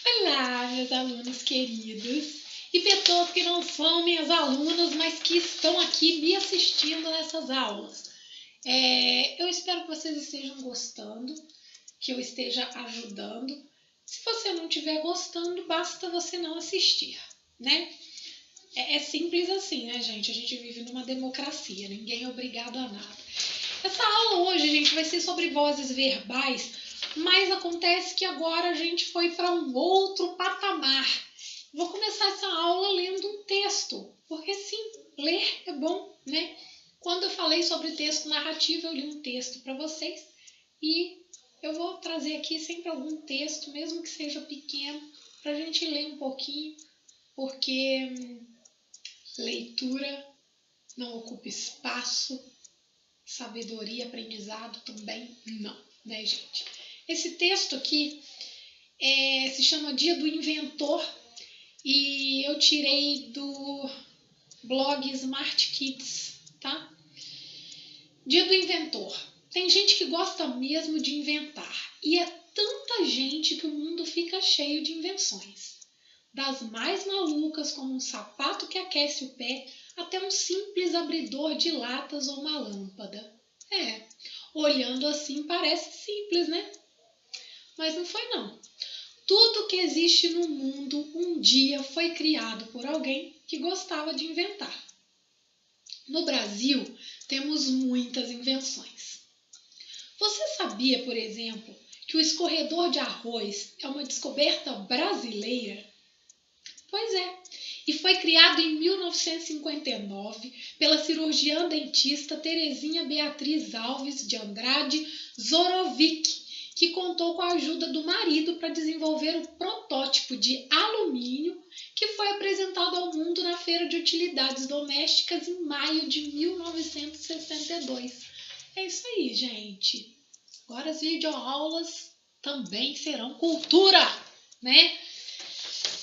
Olá, meus alunos queridos e pessoas que não são minhas alunas, mas que estão aqui me assistindo nessas aulas. Eu espero que vocês estejam gostando, que eu esteja ajudando. Se você não estiver gostando, basta você não assistir, né? É simples assim, né, gente? A gente vive numa democracia, ninguém é obrigado a nada. Essa aula hoje, gente, vai ser sobre vozes verbais, mas acontece que agora a gente foi para um outro patamar. Vou começar essa aula lendo um texto, porque sim, ler é bom, né? Quando eu falei sobre texto narrativo, eu li um texto para vocês e eu vou trazer aqui sempre algum texto, mesmo que seja pequeno, para a gente ler um pouquinho, porque leitura não ocupa espaço, sabedoria, aprendizado também não, né, gente? Esse texto aqui se chama Dia do Inventor e eu tirei do blog Smart Kids, tá? Dia do Inventor. Tem gente que gosta mesmo de inventar e é tanta gente que o mundo fica cheio de invenções. Das mais malucas, como um sapato que aquece o pé, até um simples abridor de latas ou uma lâmpada. Olhando assim parece simples, né? Mas não foi não. Tudo que existe no mundo um dia foi criado por alguém que gostava de inventar. No Brasil, temos muitas invenções. Você sabia, por exemplo, que o escorredor de arroz é uma descoberta brasileira? Pois é, e foi criado em 1959 pela cirurgiã dentista Terezinha Beatriz Alves de Andrade Zorovic, que contou com a ajuda do marido para desenvolver o protótipo de alumínio que foi apresentado ao mundo na Feira de Utilidades Domésticas em maio de 1962. É isso aí, gente. Agora as videoaulas também serão cultura, né?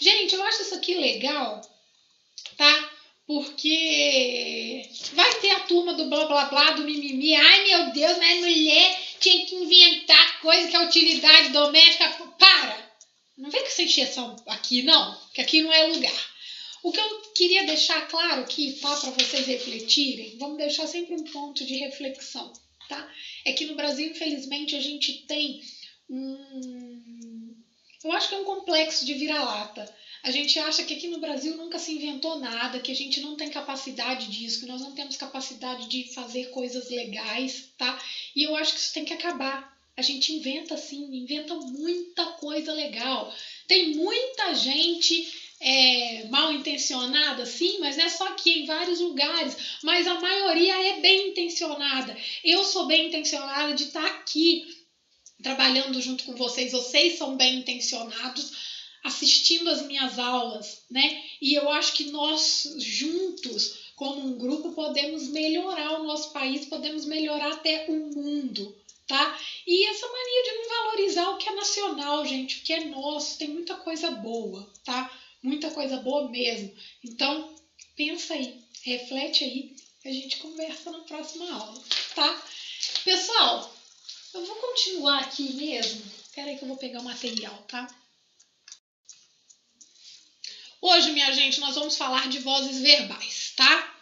Gente, eu acho isso aqui legal, tá? Porque vai ter a turma do blá blá blá, do mimimi. Ai, meu Deus, mas mulher tinha que inventar coisa que é utilidade doméstica. Para! Não vem com essa encheção aqui, não, que aqui não é lugar. O que eu queria deixar claro aqui, tá? Para vocês refletirem, vamos deixar sempre um ponto de reflexão, tá? É que no Brasil, infelizmente, a gente tem eu acho que é um complexo de vira-lata. A gente acha que aqui no Brasil nunca se inventou nada, que a gente não tem capacidade disso, que nós não temos capacidade de fazer coisas legais, tá? E eu acho que isso tem que acabar. A gente inventa sim, inventa muita coisa legal. Tem muita gente mal intencionada, sim, mas não é só aqui, em vários lugares. Mas a maioria é bem intencionada. Eu sou bem intencionada de estar aqui trabalhando junto com vocês. Vocês são bem intencionados assistindo as minhas aulas, né? E eu acho que nós juntos, como um grupo, podemos melhorar o nosso país, podemos melhorar até o mundo, tá? E essa mania de não valorizar o que é nacional, gente, o que é nosso, tem muita coisa boa, tá? Muita coisa boa mesmo. Então, pensa aí, reflete aí, que a gente conversa na próxima aula, tá? Pessoal, eu vou continuar aqui mesmo. Espera aí que eu vou pegar o material, tá? Hoje, minha gente, nós vamos falar de vozes verbais, tá?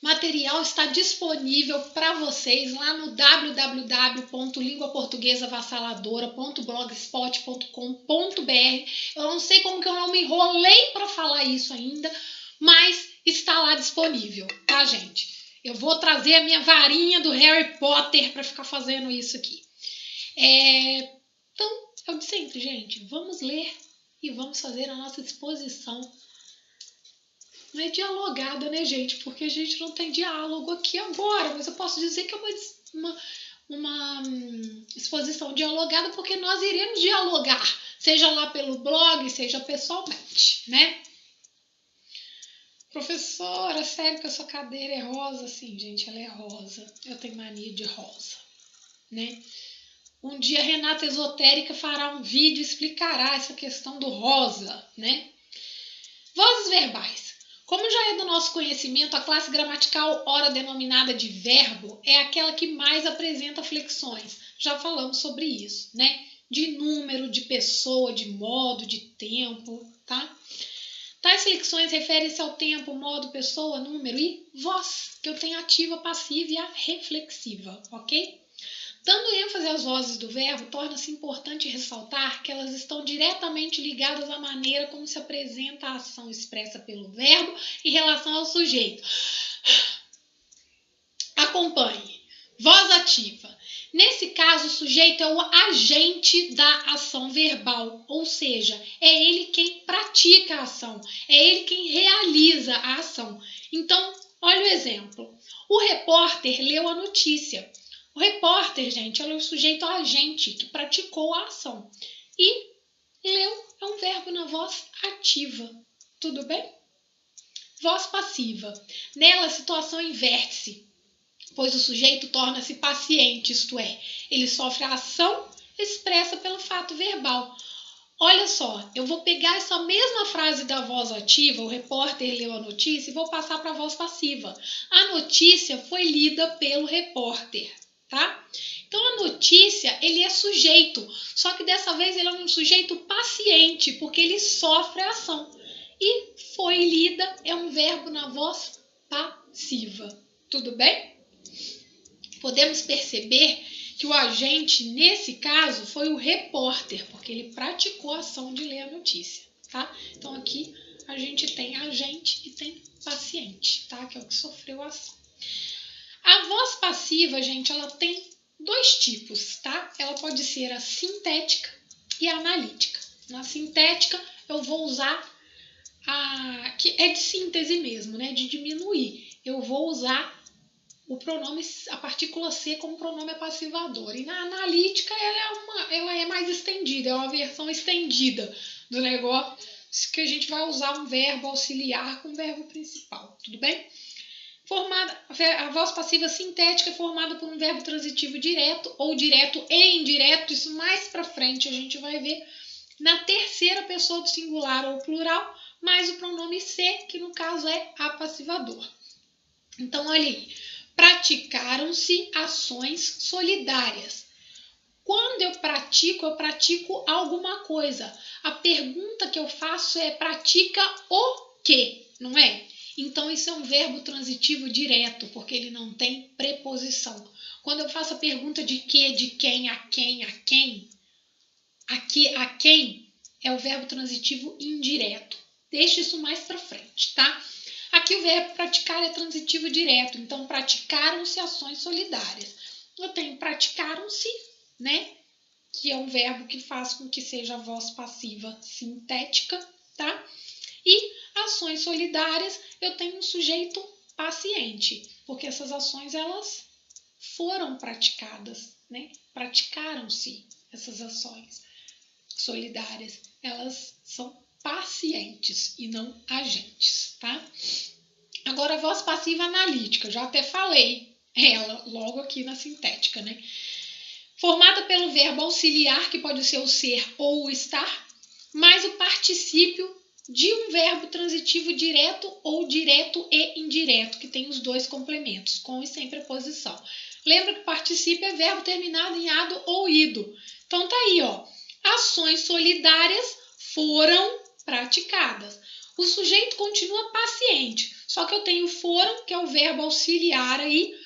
O material está disponível para vocês lá no www.linguaportuguesavassaladora.blogspot.com.br. Eu não sei como que eu não me enrolei para falar isso ainda, mas está lá disponível, tá, gente? Eu vou trazer a minha varinha do Harry Potter para ficar fazendo isso aqui. Então, é o de sempre, gente. Vamos ler e vamos fazer a nossa exposição. Não é dialogada, né, gente? Porque a gente não tem diálogo aqui agora, mas eu posso dizer que é uma exposição dialogada porque nós iremos dialogar, seja lá pelo blog, seja pessoalmente, né? Professora, sério que a sua cadeira é rosa? Sim, gente, ela é rosa. Eu tenho mania de rosa, né? Um dia a Renata Esotérica fará um vídeo e explicará essa questão do rosa, né? Vozes verbais. Como já é do nosso conhecimento, a classe gramatical ora denominada de verbo é aquela que mais apresenta flexões. Já falamos sobre isso, né? de número, de pessoa, de modo, de tempo, tá? Tais flexões referem-se ao tempo, modo, pessoa, número e voz, que eu tenho ativa, passiva e a reflexiva, ok? Dando ênfase às vozes do verbo, torna-se importante ressaltar que elas estão diretamente ligadas à maneira como se apresenta a ação expressa pelo verbo em relação ao sujeito. Acompanhe. Voz ativa. Nesse caso, o sujeito é o agente da ação verbal, ou seja, é ele quem pratica a ação, é ele quem realiza a ação. Então, olha o exemplo. O repórter leu a notícia. O repórter, gente, é o sujeito agente que praticou a ação. E leu é um verbo na voz ativa. Tudo bem? Voz passiva. Nela, a situação inverte-se, pois o sujeito torna-se paciente, isto é, ele sofre a ação expressa pelo fato verbal. Olha só, eu vou pegar essa mesma frase da voz ativa, o repórter leu a notícia, e vou passar para a voz passiva. A notícia foi lida pelo repórter, tá? Então, a notícia, ele é sujeito, só que dessa vez ele é um sujeito paciente, porque ele sofre a ação. E foi lida é um verbo na voz passiva. Tudo bem? Podemos perceber que o agente, nesse caso, foi o repórter, porque ele praticou a ação de ler a notícia, tá? Então, aqui a gente tem agente e tem paciente, tá? Que é o que sofreu a ação. A voz passiva, gente, ela tem dois tipos, tá? Ela pode ser a sintética e a analítica. Na sintética, eu vou usar que é de síntese mesmo, né? De diminuir. Eu vou usar o pronome, a partícula C como pronome passivador. E na analítica ela é mais estendida, é uma versão estendida do negócio, que a gente vai usar um verbo auxiliar com o verbo principal, tudo bem? A voz passiva sintética é formada por um verbo transitivo direto ou direto e indireto. Isso mais para frente a gente vai ver na terceira pessoa do singular ou plural, mais o pronome C, que no caso é apassivador. Então, olha aí. Praticaram-se ações solidárias. Quando eu pratico alguma coisa. A pergunta que eu faço é: pratica o quê? Não é? Então, isso é um verbo transitivo direto, porque ele não tem preposição. Quando eu faço a pergunta de que, de quem, a quem, aqui, a quem, é o verbo transitivo indireto. Deixa isso mais para frente, tá? Aqui o verbo praticar é transitivo direto, então praticaram-se ações solidárias. Eu tenho praticaram-se, né? Que é um verbo que faz com que seja a voz passiva sintética, tá? E ações solidárias, eu tenho um sujeito paciente, porque essas ações, elas foram praticadas, né? Praticaram-se essas ações solidárias, elas são pacientes e não agentes, tá? Agora, a voz passiva analítica, já até falei ela logo aqui na sintética, né? Formada pelo verbo auxiliar, que pode ser o ser ou o estar, mais o particípio de um verbo transitivo direto ou direto e indireto, que tem os dois complementos, com e sem preposição. Lembra que o particípio é verbo terminado em ado ou ido. Então tá aí, ó. Ações solidárias foram praticadas. O sujeito continua paciente, só que eu tenho foram, que é o verbo auxiliar aí,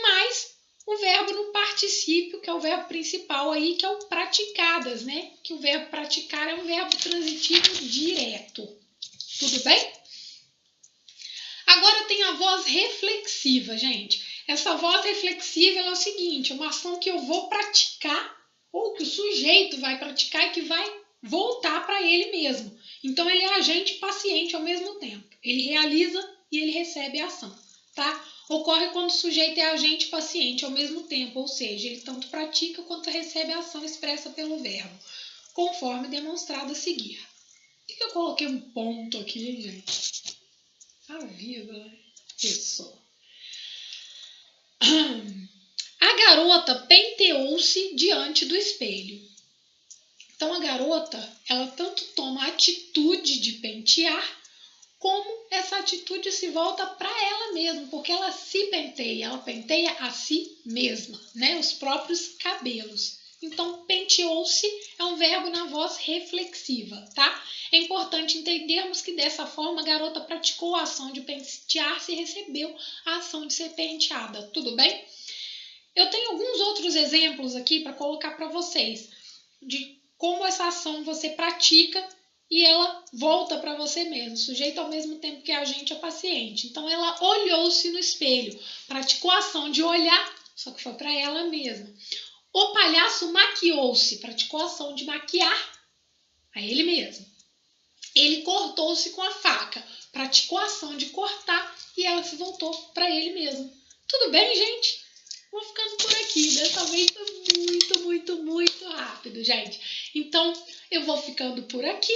mais o verbo no particípio, que é o verbo principal aí, que é o praticadas, né? Que o verbo praticar é um verbo transitivo direto. Tudo bem? Agora tem a voz reflexiva, gente. Essa voz reflexiva é o seguinte, é uma ação que eu vou praticar, ou que o sujeito vai praticar e que vai voltar para ele mesmo. Então, ele é agente e paciente ao mesmo tempo. Ele realiza e ele recebe a ação, tá? Ocorre quando o sujeito é agente e paciente ao mesmo tempo, ou seja, ele tanto pratica quanto recebe a ação expressa pelo verbo, conforme demonstrado a seguir. Por que eu coloquei um ponto aqui, gente? A vida, né? Pessoa. A garota penteou-se diante do espelho. Então, a garota, ela tanto toma a atitude de pentear, como essa atitude se volta para ela mesma, porque ela se penteia, ela penteia a si mesma, né? Os próprios cabelos. Então, penteou-se é um verbo na voz reflexiva, tá? É importante entendermos que dessa forma a garota praticou a ação de pentear-se e recebeu a ação de ser penteada, tudo bem? Eu tenho alguns outros exemplos aqui para colocar para vocês de como essa ação você pratica e ela volta para você mesmo, sujeito ao mesmo tempo que a gente é paciente. Então, ela olhou-se no espelho, praticou a ação de olhar, só que foi para ela mesma. O palhaço maquiou-se, praticou a ação de maquiar a ele mesmo. Ele cortou-se com a faca, praticou a ação de cortar e ela se voltou para ele mesmo. Tudo bem, gente? Vou ficando por aqui. Dessa vez foi muito rápido, gente. Então, eu vou ficando por aqui.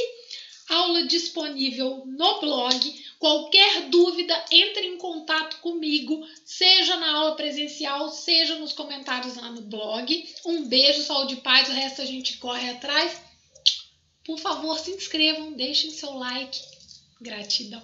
Aula disponível no blog. Qualquer dúvida, entre em contato comigo, seja na aula presencial, seja nos comentários lá no blog. Um beijo, saúde e paz, o resto a gente corre atrás. Por favor, se inscrevam, deixem seu like. Gratidão.